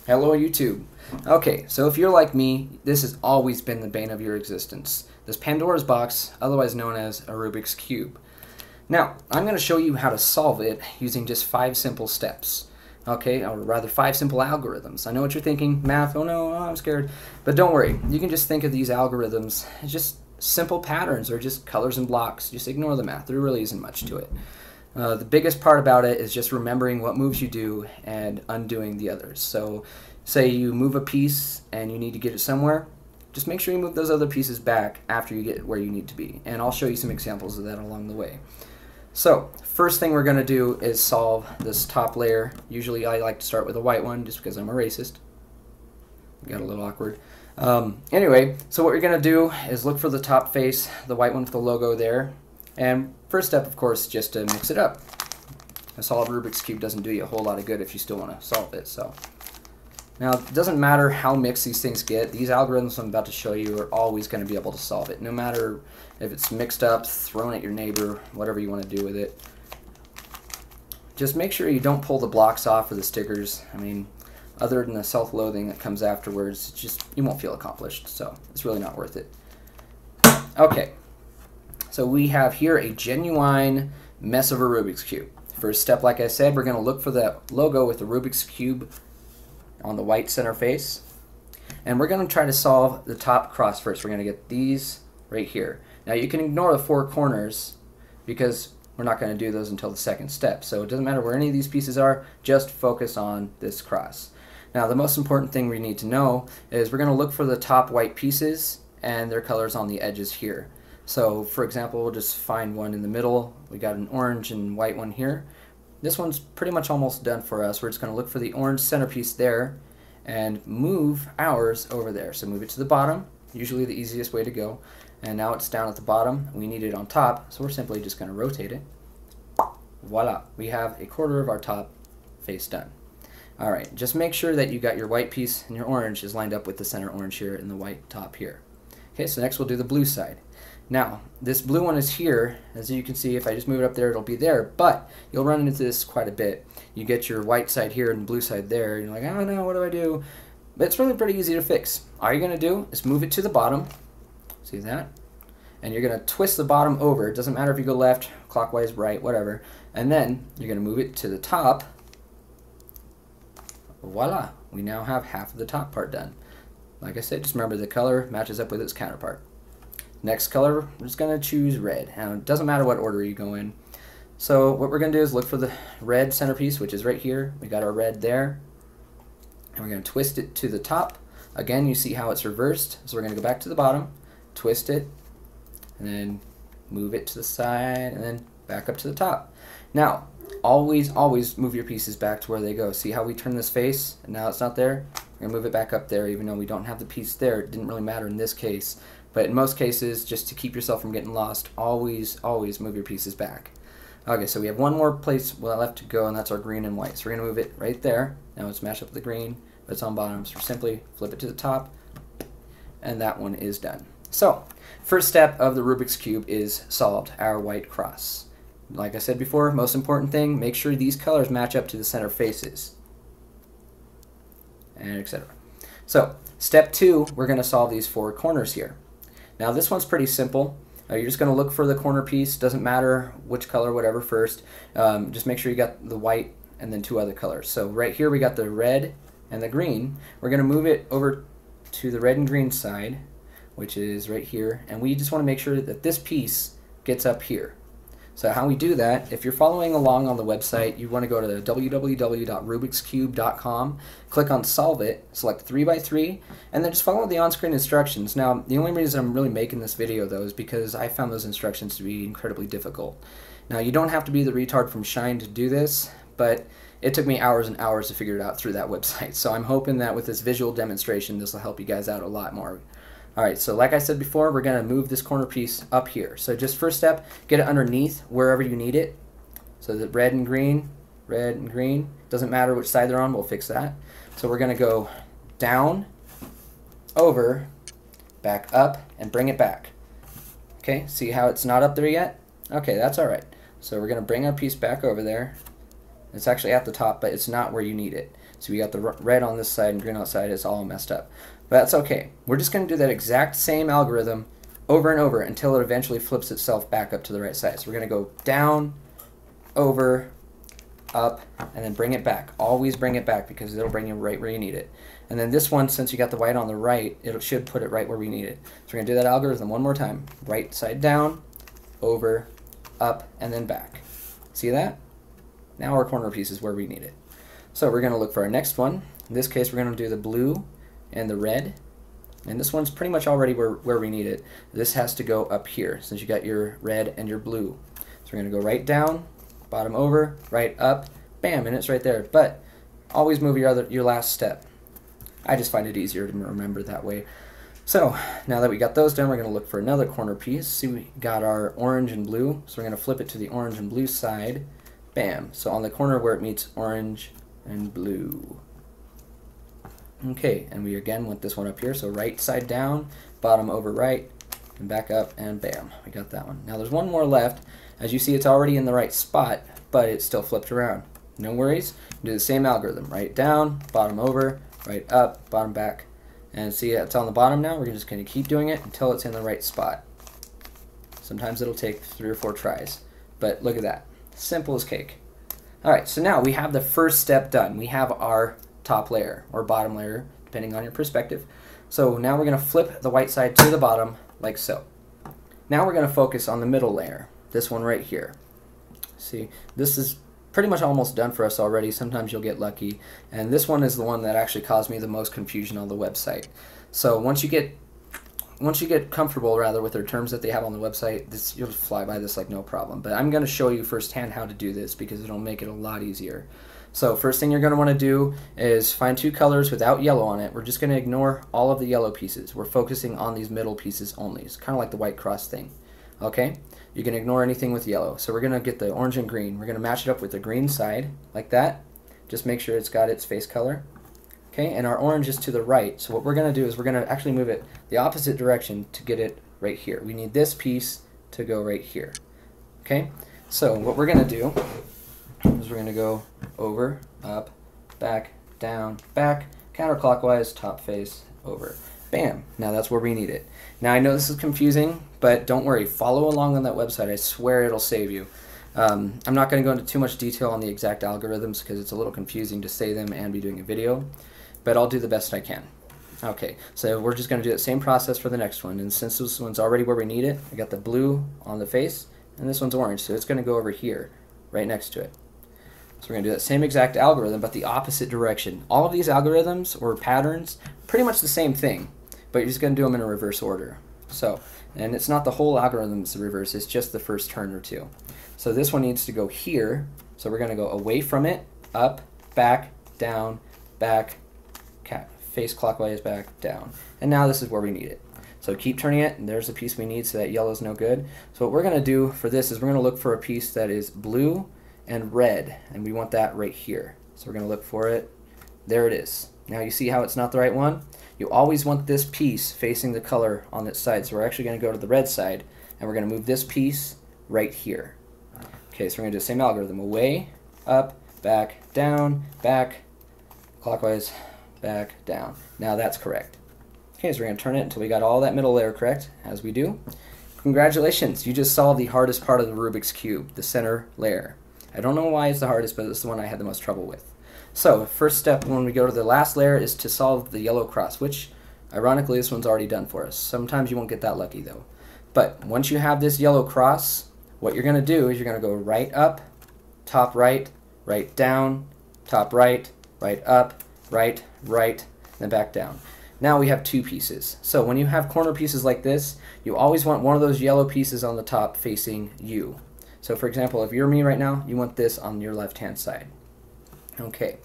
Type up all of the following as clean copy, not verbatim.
Hello YouTube. Okay, so if you're like me, this has always been the bane of your existence. This Pandora's box, otherwise known as a Rubik's Cube. Now, I'm going to show you how to solve it using just 5 simple steps. Okay, or rather 5 simple algorithms. I know what you're thinking, math, oh no, I'm scared. But don't worry, you can just think of these algorithms as just simple patterns or just colors and blocks. Just ignore the math, there really isn't much to it. The biggest part about it is just remembering what moves you do and undoing the others. So say you move a piece and you need to get it somewhere, just make sure you move those other pieces back after you get where you need to be. And I'll show you some examples of that along the way. So first thing we're going to do is solve this top layer. Usually I like to start with a white one just because I'm a racist. Got a little awkward. Anyway, so what you're going to do is look for the top face, the white one with the logo there. And first step, of course, just to mix it up. A solved Rubik's Cube doesn't do you a whole lot of good if you still want to solve it. So now, it doesn't matter how mixed these things get. These algorithms I'm about to show you are always going to be able to solve it, no matter if it's mixed up, thrown at your neighbor, whatever you want to do with it. Just make sure you don't pull the blocks off or the stickers. I mean, other than the self-loathing that comes afterwards, it's just, you won't feel accomplished, so it's really not worth it. Okay. So we have here a genuine mess of a Rubik's Cube. First step, like I said, we're going to look for the logo with the Rubik's Cube on the white center face. And we're going to try to solve the top cross first. We're going to get these right here. Now you can ignore the 4 corners because we're not going to do those until the second step. So it doesn't matter where any of these pieces are, just focus on this cross. Now the most important thing we need to know is we're going to look for the top white pieces and their colors on the edges here. So for example, we'll just find one in the middle. We got an orange and white one here. This one's pretty much almost done for us. We're just going to look for the orange centerpiece there and move ours over there. So move it to the bottom, usually the easiest way to go. And now it's down at the bottom. We need it on top, so we're simply just going to rotate it. Voila, we have a quarter of our top face done. Alright, just make sure that you got your white piece and your orange is lined up with the center orange here and the white top here. Okay, so next we'll do the blue side. Now, this blue one is here. As you can see, if I just move it up there, it'll be there, but you'll run into this quite a bit. You get your white side here and blue side there, and you're like, oh no, what do I do? But it's really pretty easy to fix. All you're going to do is move it to the bottom. See that? And you're going to twist the bottom over. It doesn't matter if you go left, clockwise, right, whatever. And then you're going to move it to the top. Voila! We now have half of the top part done. Like I said, just remember the color matches up with its counterpart. Next color, we're just going to choose red. Now, it doesn't matter what order you go in. So what we're going to do is look for the red centerpiece, which is right here. We got our red there. And we're going to twist it to the top. Again, you see how it's reversed. So we're going to go back to the bottom, twist it, and then move it to the side, and then back up to the top. Now, always move your pieces back to where they go. See how we turn this face, and now it's not there? We're going to move it back up there, even though we don't have the piece there. It didn't really matter in this case. But in most cases, just to keep yourself from getting lost, always move your pieces back. Okay, so we have one more place left to go, and that's our green and white. So we're going to move it right there. Now it's matched up with the green, but it's on bottom. So simply flip it to the top, and that one is done. So, first step of the Rubik's Cube is solved, our white cross. Like I said before, most important thing, make sure these colors match up to the center faces, and etc. So, step 2, we're going to solve these 4 corners here. Now this one's pretty simple. You're just going to look for the corner piece. Doesn't matter which color, whatever first. Just make sure you got the white and then 2 other colors. So right here we got the red and the green. We're going to move it over to the red and green side, which is right here. And we just want to make sure that this piece gets up here. So how we do that, if you're following along on the website, you want to go to www.rubikscube.com, click on Solve It, select 3x3, and then just follow the on-screen instructions. Now, the only reason I'm really making this video, though, is because I found those instructions to be incredibly difficult. Now, you don't have to be the retard from Shine to do this, but it took me hours and hours to figure it out through that website. So I'm hoping that with this visual demonstration, this will help you guys out a lot more. Alright, so like I said before, we're going to move this corner piece up here. So just first step, get it underneath wherever you need it. So the red and green, doesn't matter which side they're on, we'll fix that. So we're going to go down, over, back up, and bring it back. Okay, see how it's not up there yet? Okay, that's alright. So we're going to bring our piece back over there, It's actually at the top, but it's not where you need it. So we got the red on this side and green outside. It's all messed up. But that's okay. We're just going to do that exact same algorithm over and over until it eventually flips itself back up to the right side. So we're going to go down, over, up, and then bring it back. Always bring it back because it'll bring you right where you need it. And then this one, since you got the white on the right, it should put it right where we need it. So we're going to do that algorithm one more time. Right side down, over, up, and then back. See that? Now our corner piece is where we need it. So we're going to look for our next one. In this case, we're going to do the blue and the red. And this one's pretty much already where we need it. This has to go up here since you got your red and your blue. So we're going to go right down, bottom over, right up, bam, and it's right there. But always move your last step. I just find it easier to remember that way. So now that we got those done, we're going to look for another corner piece. See, we got our orange and blue, so we're going to flip it to the orange and blue side. Bam. So on the corner where it meets orange and blue. Okay, and we again want this one up here, so right side down, bottom over right, and back up, and bam, we got that one. Now there's one more left. As you see, it's already in the right spot, but it's still flipped around. No worries. Do the same algorithm. Right down, bottom over, right up, bottom back. And see, it's on the bottom now. We're just going to keep doing it until it's in the right spot. Sometimes it'll take 3 or 4 tries, but look at that. Simple as cake. Alright, so now we have the first step done. We have our top layer or bottom layer, depending on your perspective. So now we're going to flip the white side to the bottom like so. Now we're going to focus on the middle layer, this one right here. See, this is pretty much almost done for us already. Sometimes you'll get lucky, and this one is the one that actually caused me the most confusion on the website. So once you get comfortable rather with their terms that they have on the website, you'll fly by this like no problem. But I'm going to show you firsthand how to do this because it'll make it a lot easier. So first thing you're going to want to do is find 2 colors without yellow on it. We're just going to ignore all of the yellow pieces. We're focusing on these middle pieces only. It's kind of like the white cross thing. Okay? You can ignore anything with yellow. So we're going to get the orange and green. We're going to match it up with the green side like that. Just make sure it's got its face color. Okay, and our orange is to the right. So what we're going to do is we're going to actually move it the opposite direction to get it right here. We need this piece to go right here. Okay, so what we're going to do is we're going to go over, up, back, down, back, counterclockwise, top face, over. Bam! Now that's where we need it. Now I know this is confusing, but don't worry. Follow along on that website. I swear it'll save you. I'm not going to go into too much detail on the exact algorithms because it's a little confusing to say them and be doing a video, but I'll do the best I can. Okay, so we're just going to do the same process for the next one, and since this one's already where we need it, I got the blue on the face, and this one's orange, so it's going to go over here, right next to it. So we're going to do that same exact algorithm, but the opposite direction. All of these algorithms or patterns, pretty much the same thing, but you're just going to do them in a reverse order. So, and it's not the whole algorithm that's the reverse, it's just the first turn or two. So this one needs to go here, so we're going to go away from it, up, back, down, back, face clockwise, back, down. And now this is where we need it. So keep turning it, and there's the piece we need, so that yellow's no good. So what we're going to do for this is we're going to look for a piece that is blue and red, and we want that right here. So we're going to look for it. There it is. Now you see how it's not the right one? You always want this piece facing the color on its side. So we're actually going to go to the red side, and we're going to move this piece right here. Okay, so we're going to do the same algorithm. Away, up, back, down, back, clockwise, back, down. Now that's correct. Okay, so we're going to turn it until we got all that middle layer correct, as we do. Congratulations, you just solved the hardest part of the Rubik's Cube, the center layer. I don't know why it's the hardest, but it's the one I had the most trouble with. So, first step when we go to the last layer is to solve the yellow cross, which, ironically, this one's already done for us. Sometimes you won't get that lucky, though. But once you have this yellow cross, what you're going to do is you're going to go right up, right down, top right up, right, then back down. Now we have 2 pieces. So when you have corner pieces like this, you always want one of those yellow pieces on the top facing you. So for example, if you're me right now, you want this on your left-hand side. Okay.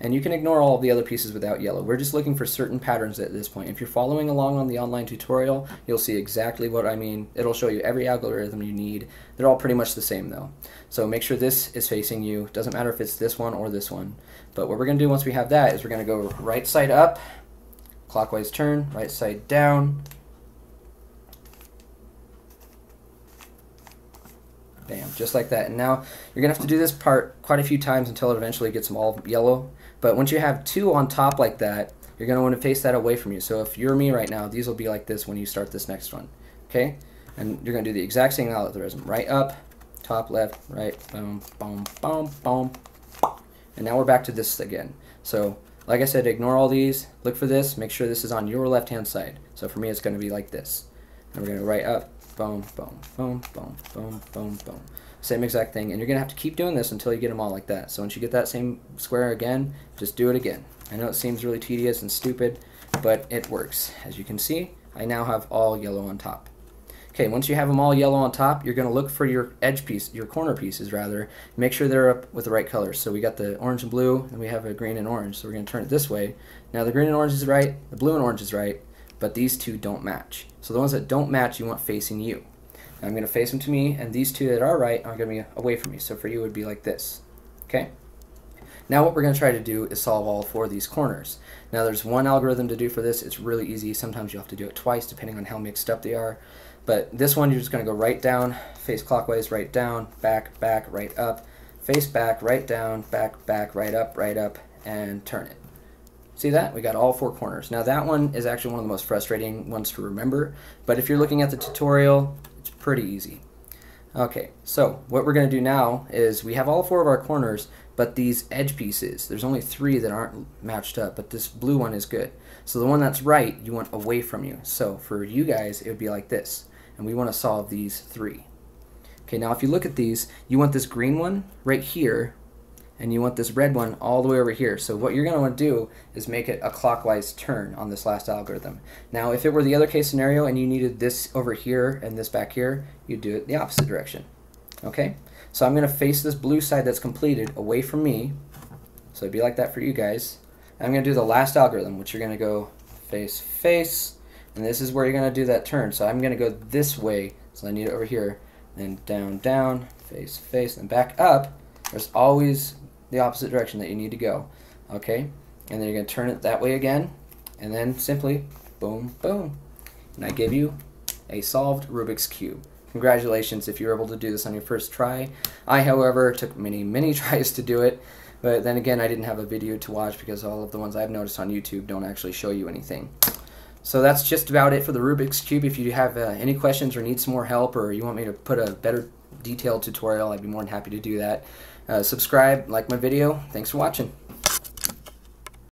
And you can ignore all of the other pieces without yellow. We're just looking for certain patterns at this point. If you're following along on the online tutorial, you'll see exactly what I mean. It'll show you every algorithm you need. They're all pretty much the same though. So make sure this is facing you. Doesn't matter if it's this one or this one. But what we're going to do once we have that is we're going to go right side up, clockwise turn, right side down, Bam, just like that. And now you're going to have to do this part quite a few times until it eventually gets them all yellow. But once you have two on top like that, you're going to want to face that away from you. So if you're me right now, these will be like this when you start this next one. Okay? And you're going to do the exact same algorithm. Right up, top, left, right, boom, boom, boom, boom. And now we're back to this again. So like I said, ignore all these. Look for this. Make sure this is on your left-hand side. So for me, it's going to be like this. And we're going to right up, boom, boom, boom, boom, boom, boom, boom. Same exact thing. And you're going to have to keep doing this until you get them all like that. So once you get that same square again, just do it again. I know it seems really tedious and stupid, but it works. As you can see, I now have all yellow on top. Okay, once you have them all yellow on top, you're going to look for your edge piece, your corner pieces rather. Make sure they're up with the right colors. So we got the orange and blue, and we have a green and orange. So we're going to turn it this way. Now the green and orange is right, the blue and orange is right, but these two don't match. So the ones that don't match, you want facing you. Now I'm going to face them to me, and these two that are right are going to be away from me. So for you, it would be like this. Okay? Now what we're going to try to do is solve all four of these corners. Now there's one algorithm to do for this. It's really easy. Sometimes you have to do it twice depending on how mixed up they are. But this one, you're just going to go right down, face clockwise, right down, back, back, right up, face back, right down, back, back, right up, and turn it. See that? We got all four corners. Now that one is actually one of the most frustrating ones to remember, but if you're looking at the tutorial, it's pretty easy. Okay, so what we're going to do now is we have all four of our corners, but these edge pieces, there's only three that aren't matched up, but this blue one is good. So the one that's right, you want away from you. So for you guys, it would be like this. And we want to solve these three. Okay, now if you look at these, you want this green one right here, and you want this red one all the way over here. So what you're going to want to do is make it a clockwise turn on this last algorithm. Now if it were the other case scenario and you needed this over here and this back here, you'd do it the opposite direction. Okay, so I'm going to face this blue side that's completed away from me. So it'd be like that for you guys. And I'm going to do the last algorithm, which you're going to go face, face, and this is where you're going to do that turn. So I'm going to go this way, so I need it over here, then down, down, face, face, and back up. There's always the opposite direction that you need to go. Okay, and then you're going to turn it that way again, and then simply boom, boom. And I give you a solved Rubik's Cube. Congratulations if you're able to do this on your first try. I, however, took many, many tries to do it, but then again, I didn't have a video to watch because all of the ones I've noticed on YouTube don't actually show you anything. So that's just about it for the Rubik's Cube. If you have any questions or need some more help, or you want me to put a better detailed tutorial, I'd be more than happy to do that. Subscribe, like my video. Thanks for watching.